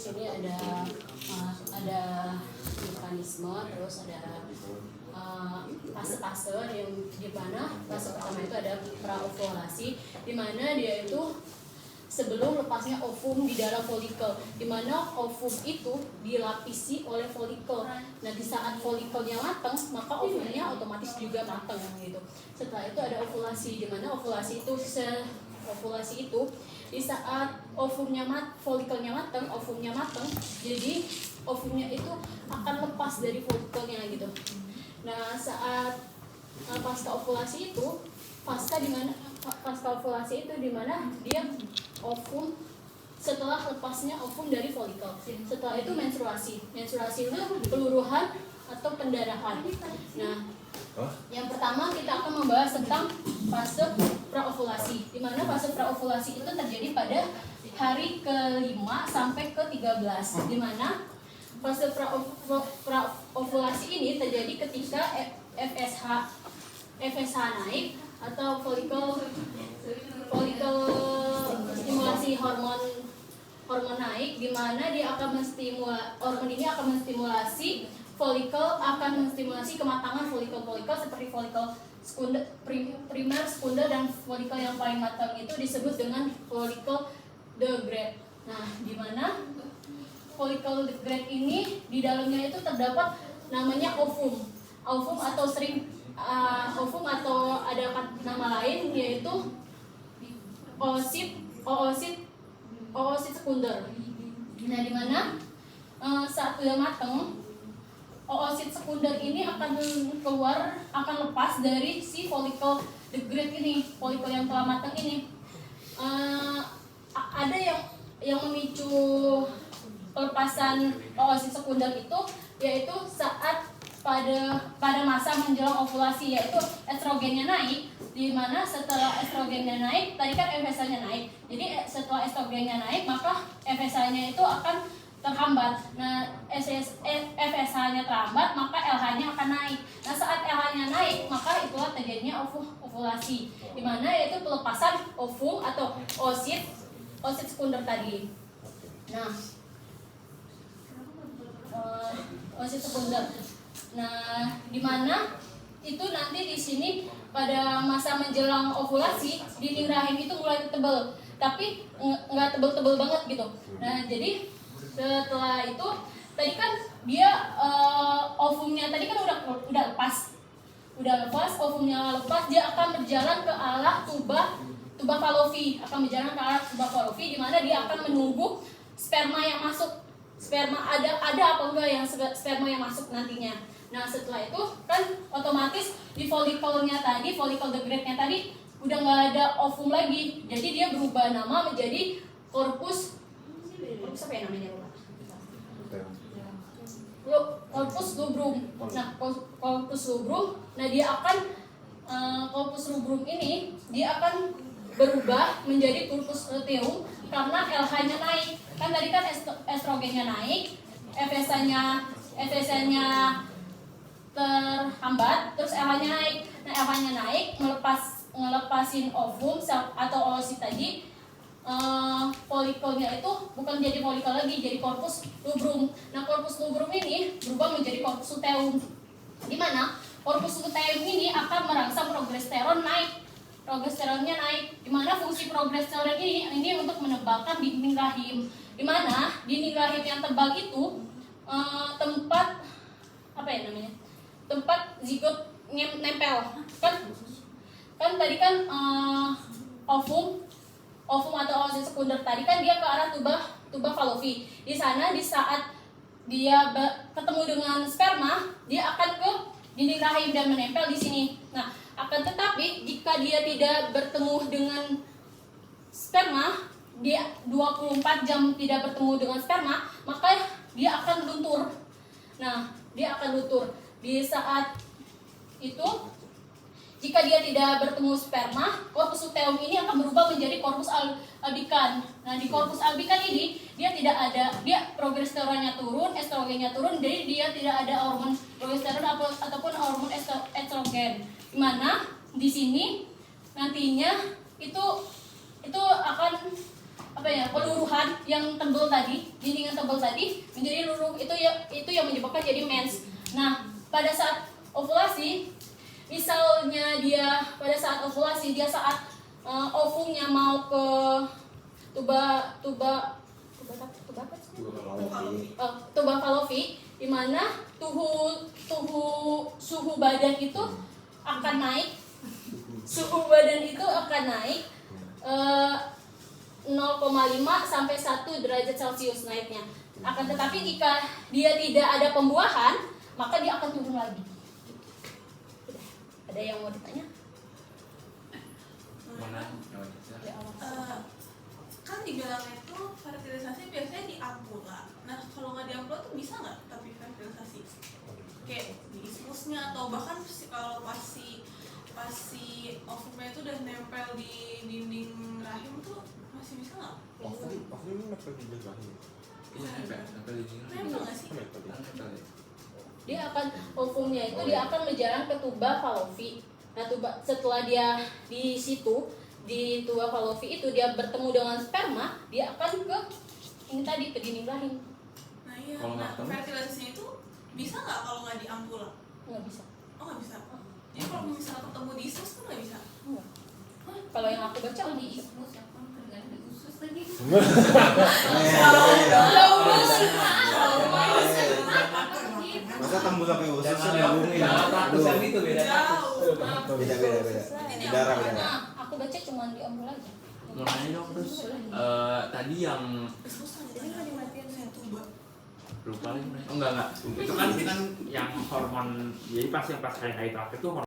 sini ada mekanisme, terus ada fase-fase yang di mana fase pertama itu ada praovulasi, di mana dia itu sebelum lepasnya ovum di dalam folikel, di mana ovum itu dilapisi oleh folikel. Nah, di saat folikelnya matang, maka ovumnya otomatis juga matang gitu. Setelah itu ada ovulasi, di mana ovulasi itu di saat folikelnya matang, ovumnya matang, jadi ovumnya itu akan lepas dari folikelnya gitu. Nah, saat pasca ovulasi itu, pasca ovulasi itu di mana dia ovum setelah lepasnya ovum dari folikel. Setelah itu menstruasi itu peluruhan atau pendarahan. Nah, yang pertama kita akan membahas tentang fase praovulasi, di mana fase praovulasi itu terjadi pada hari ke-5 sampai ke-13, di mana fase praovulasi ini terjadi ketika FSH naik atau folikel stimulasi hormon naik, di mana dia akan hormon ini akan menstimulasi folikel, akan menstimulasi kematangan folikel seperti folikel primer, sekunder, dan folikel yang paling matang itu disebut dengan folikel degrade. Nah, di mana folikel degrade ini di dalamnya itu terdapat namanya ovum atau ovum atau ada nama lain yaitu oosit sekunder. Nah, di mana saat sudah matang, oosit sekunder ini akan lepas dari si folikel degrade ini, folikel yang telah matang ini. Ada yang memicu pelepasan oosit sekunder itu yaitu saat pada masa menjelang ovulasi, yaitu estrogennya naik, di mana setelah estrogennya naik, tadi kan FSH-nya naik. Jadi setelah estrogennya naik, maka FSH-nya itu akan terhambat. Nah, FSH-nya terhambat, maka LH-nya akan naik. Nah, saat LH-nya naik, maka itulah terjadinya ovulasi, di mana yaitu pelepasan ovum atau oosit sekunder tadi. Nah, oosit sekunder. Nah, di mana itu nanti di sini pada masa menjelang ovulasi, dinding rahim itu mulai tebal, tapi nggak tebal-tebal banget gitu. Nah, jadi setelah itu tadi kan dia ovumnya tadi kan udah lepas, ovumnya lepas, dia akan berjalan ke arah tuba Fallopi, di mana dia akan menunggu sperma yang masuk. Ada apa enggak yang sperma yang masuk nantinya. Nah, setelah itu kan otomatis di folikel degrade-nya tadi udah nggak ada ovum lagi, jadi dia berubah nama menjadi corpus apa ya namanya, corpus luteum. Nah, corpus luteum, corpus luteum ini dia akan berubah menjadi corpus luteum karena LH-nya naik. Kan tadi kan estrogennya naik, FSH-nya terhambat, terus LH-nya naik. Nah, LH-nya naik ngelepasin ovum atau oosit tadi. Folikelnya itu bukan jadi folikel lagi, jadi corpus luteum. Nah, corpus luteum ini berubah menjadi corpus luteum, di mana corpus luteum ini akan merangsang progesteronnya naik, di mana fungsi progesteron ini untuk menebalkan dinding rahim, di mana dinding rahim yang tebal itu tempat zigot nempel kan tadi kan ovum atau oosit sekunder tadi kan dia ke arah tuba Fallopi. Di sana di saat dia ketemu dengan sperma, dia akan ke dinding rahim dan menempel di sini. Nah, akan tetapi jika dia tidak bertemu dengan sperma, dia 24 jam tidak bertemu dengan sperma, maka dia akan luntur. Nah, dia akan luntur. Di saat itu, jika dia tidak bertemu sperma, corpus luteum ini akan berubah menjadi corpus albican. Nah, di corpus albican ini dia progesteronnya turun, estrogennya turun, jadi dia tidak ada hormon progesteron ataupun hormon estrogen. Di mana di sini nantinya itu akan tumbuhan yang tebal tadi, dinding yang tebal tadi menjadi luruh. Itu yang menyebabkan jadi mens. Nah, pada saat ovulasi, misalnya dia pada saat ovulasi dia saat ovumnya mau ke tuba Fallopi, di mana suhu badan itu akan naik. Suhu badan itu akan naik 0,5 sampai 1 derajat Celcius naiknya. Akan tetapi jika dia tidak ada pembuahan, maka dia akan turun lagi. Ada yang mau ditanya? Kan dibilangnya itu fertilisasi biasanya di ampula. Nah, kalau nggak di ampula tuh bisa nggak tapi fertilisasi? Kayak di ismusnya atau bahkan kalau pas si ovumnya itu udah nempel di dinding rahim tuh masih bisa nggak? Ovum nempel di dinding rahim. Iya, nempel di dinding rahim. Nempel nggak sih? Dia akan ovumnya itu dia akan menjalan ke tuba Fallopi. Nah, setelah dia di situ di tuba Fallopi itu dia bertemu dengan sperma, dia akan ke ini tadi ke dinding rahim. Nah iya, fertilisasinya itu bisa nggak kalau nggak di ampula? Nggak bisa. Oh nggak bisa. Jadi kalau misalnya ketemu di ismus tuh nggak bisa? Enggak. Kalau yang aku baca di ismus ya kan tergantung di usus lagi. Masa tembus sampai usus nyambungin. Itu beda. Beda. Di darah beda. Nah, aku baca cuma di ampul aja. Mau nanya dong terus tadi yang Jadi nggak dimatiin saya tuba. lupa lagi. Oh enggak. Itu kan yang hormon. Jadi pas hari terakhir tuh